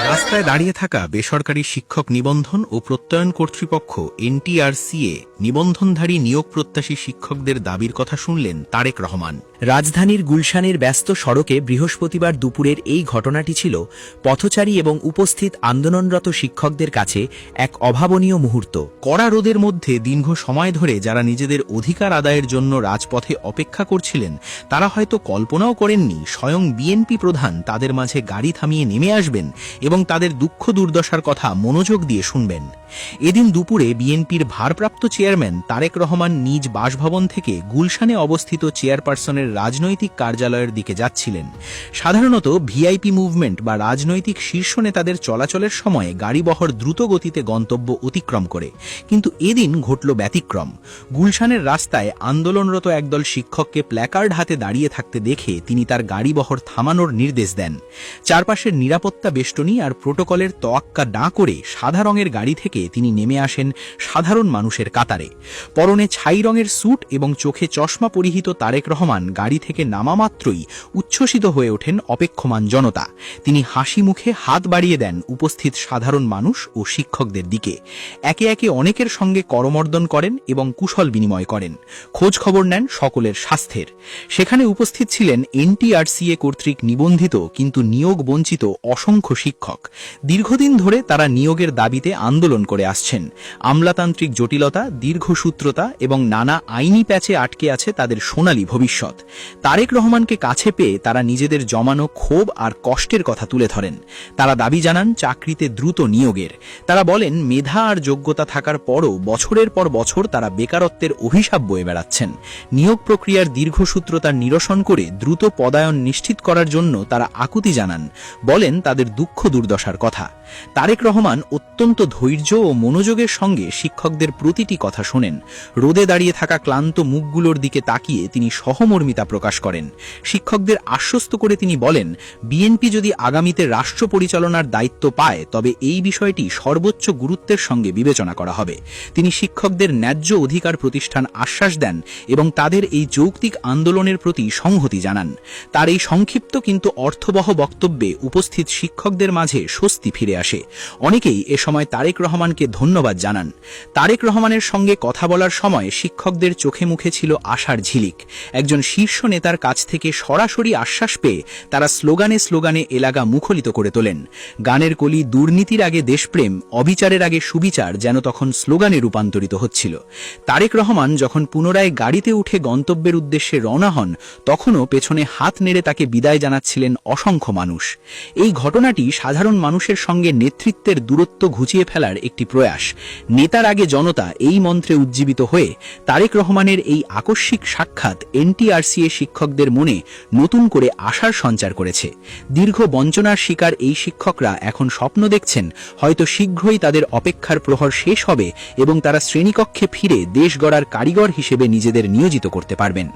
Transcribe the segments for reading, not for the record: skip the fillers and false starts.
রাস্তায় দাঁড়িয়ে থাকা বেসরকারি শিক্ষক নিবন্ধন ও প্রত্যয়ন কর্তৃপক্ষ এনটিআরসিএ নিবন্ধনধারী নিয়োগ প্রত্যাশী শিক্ষকদের দাবির কথা শুনলেন তারেক রহমান। রাজধানীর গুলশানের ব্যস্ত সড়কে বৃহস্পতিবার দুপুরের এই ঘটনাটি ছিল পথচারী এবং উপস্থিত আন্দোলনরত শিক্ষকদের কাছে এক অভাবনীয় মুহূর্ত। কড়া রোদের মধ্যে দীর্ঘ সময় ধরে যারা নিজেদের অধিকার আদায়ের জন্য রাজপথে অপেক্ষা করছিলেন, তারা হয়তো কল্পনাও করেননি স্বয়ং বিএনপি প্রধান তাদের মাঝে গাড়ি থামিয়ে নেমে আসবেন এবং তাদের দুঃখ দুর্দশার কথা মনোযোগ দিয়ে শুনবেন। এদিন দুপুরে বিএনপির ভারপ্রাপ্ত চেয়ারম্যান তারেক রহমান নিজ বাসভবন থেকে গুলশানে অবস্থিত চেয়ারপারসনের রাজনৈতিক কার্যালয়ের দিকে যাচ্ছিলেন। সাধারণত ভিআইপি মুভমেন্ট বা রাজনৈতিক শীর্ষ নেতাদের চলাচলের সময় গাড়িবহর দ্রুত গতিতে গন্তব্য অতিক্রম করে, কিন্তু এদিন ঘটল ব্যতিক্রম। গুলশানের রাস্তায় আন্দোলনরত একদল শিক্ষককে প্ল্যাকার্ড হাতে দাঁড়িয়ে থাকতে দেখে তিনি তার গাড়িবহর থামানোর নির্দেশ দেন। চারপাশের নিরাপত্তা বেষ্টনী আর প্রোটোকলের তোয়াক্কা না করে সাদা রঙের গাড়ি থেকে তিনি নেমে আসেন সাধারণ মানুষের কাতারে। পরনে ছাই রঙের স্যুট এবং চোখে চশমা পরিহিত তারেক রহমান গাড়ি থেকে নামা মাত্রই উচ্ছ্বসিত হয়ে ওঠেন অপেক্ষমান জনতা। তিনি হাসি মুখে হাত বাড়িয়ে দেন উপস্থিত সাধারণ মানুষ ও শিক্ষকদের দিকে। একে একে অনেকের সঙ্গে করমর্দন করেন এবং কুশল বিনিময় করেন, খোঁজ খবর নেন সকলের স্বাস্থ্যের। সেখানে উপস্থিত ছিলেন এনটিআরসিএ কর্তৃক নিবন্ধিত কিন্তু নিয়োগ বঞ্চিত অসংখ্য শিক্ষক। দীর্ঘদিন ধরে তারা নিয়োগের দাবিতে আন্দোলন করে আসছেন। আমলাতান্ত্রিক জটিলতা, দীর্ঘসূত্রতা এবং নানা আইনি প্যাচে আটকে আছে তাদের সোনালী ভবিষ্যৎ। তারেক রহমানকে কাছে পেয়ে তারা নিজেদের জমানো ক্ষোভ আর কষ্টের কথা তুলে ধরেন। তারা দাবি জানান চাকরিতে দ্রুত নিয়োগের। তারা বলেন মেধা আর যোগ্যতা থাকার পরও বছরের পর বছর তারা বেকারত্বের অভিশাপ বয়ে বেড়াচ্ছেন। নিয়োগ প্রক্রিয়ার দীর্ঘসূত্রতার নিরসন করে দ্রুত পদায়ন নিশ্চিত করার জন্য তারা আকুতি জানান, বলেন তাদের দুঃখ দুর্দশার কথা। তারেক রহমান অত্যন্ত ধৈর্য ও মনোযোগের সঙ্গে শিক্ষকদের প্রতিটি কথা শোনেন। রোদে দাঁড়িয়ে থাকা ক্লান্ত মুখগুলোর দিকে তাকিয়ে তিনি সহমর্মিতা প্রকাশ করেন। শিক্ষকদের আশ্বস্ত করে তিনি বলেন, বিএনপি যদি আগামীতে রাষ্ট্র পরিচালনার দায়িত্ব পায় তবে এই বিষয়টি সর্বোচ্চ গুরুত্বের সঙ্গে বিবেচনা করা হবে। তিনি শিক্ষকদের ন্যায্য অধিকার প্রতিষ্ঠান আশ্বাস দেন এবং তাদের এই যৌক্তিক আন্দোলনের প্রতি সংহতি জানান। তার এই সংক্ষিপ্ত কিন্তু অর্থবহ বক্তব্যে উপস্থিত শিক্ষকদের মাঝে স্বস্তি ফিরে আসে। অনেকেই এ সময় তারেক রহমানকে ধন্যবাদ জানান। তারেক রহমানের সঙ্গে কথা বলার সময় শিক্ষকদের চোখে মুখে ছিল আশার ঝিলিক। একজন শীর্ষ নেতার কাছ থেকে সরাসরি আশ্বাস পেয়ে তারা স্লোগানে স্লোগানে এলাকা মুখরিত করে তোলেন। গানের কলি দুর্নীতির আগে দেশপ্রেম, অবিচারের আগে সুবিচার যেন তখন স্লোগানে রূপান্তরিত হচ্ছিল। তারেক রহমান যখন পুনরায় গাড়িতে উঠে গন্তব্যের উদ্দেশ্যে রওনা হন, তখনও পেছনে হাত নেড়ে তাকে বিদায় জানাচ্ছিলেন অসংখ্য মানুষ। এই ঘটনাটি সাধারণ মানুষের সঙ্গে নেতৃত্বের দূরত্ব ঘুচিয়ে ফেলার একটি প্রয়াস। নেতার আগে জনতা এই মন্ত্রে উজ্জীবিত হয়ে তারেক রহমানের এই আকস্মিক সাক্ষাৎ এনটিআরসিএ শিক্ষকদের মনে নতুন করে আশার সঞ্চার করেছে। দীর্ঘ বঞ্চনার শিকার এই শিক্ষকরা এখন স্বপ্ন দেখছেন হয়তো শীঘ্রই তাদের অপেক্ষার প্রহর শেষ হবে এবং তারা শ্রেণীকক্ষে ফিরে দেশ গড়ার কারিগর হিসেবে নিজেদের নিয়োজিত করতে পারবেন।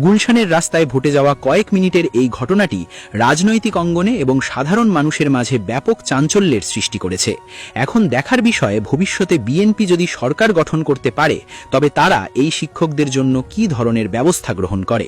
গুলশানের রাস্তায় ঘটে যাওয়া কয়েক মিনিটের এই ঘটনাটি রাজনৈতিক অঙ্গনে এবং সাধারণ মানুষের মাঝে ব্যাপক চাঞ্চল্যের সৃষ্টি করেছে। এখন দেখার বিষয়ে ভবিষ্যতে বিএনপি যদি সরকার গঠন করতে পারে তবে তারা এই শিক্ষকদের জন্য কী ধরনের ব্যবস্থা গ্রহণ করে।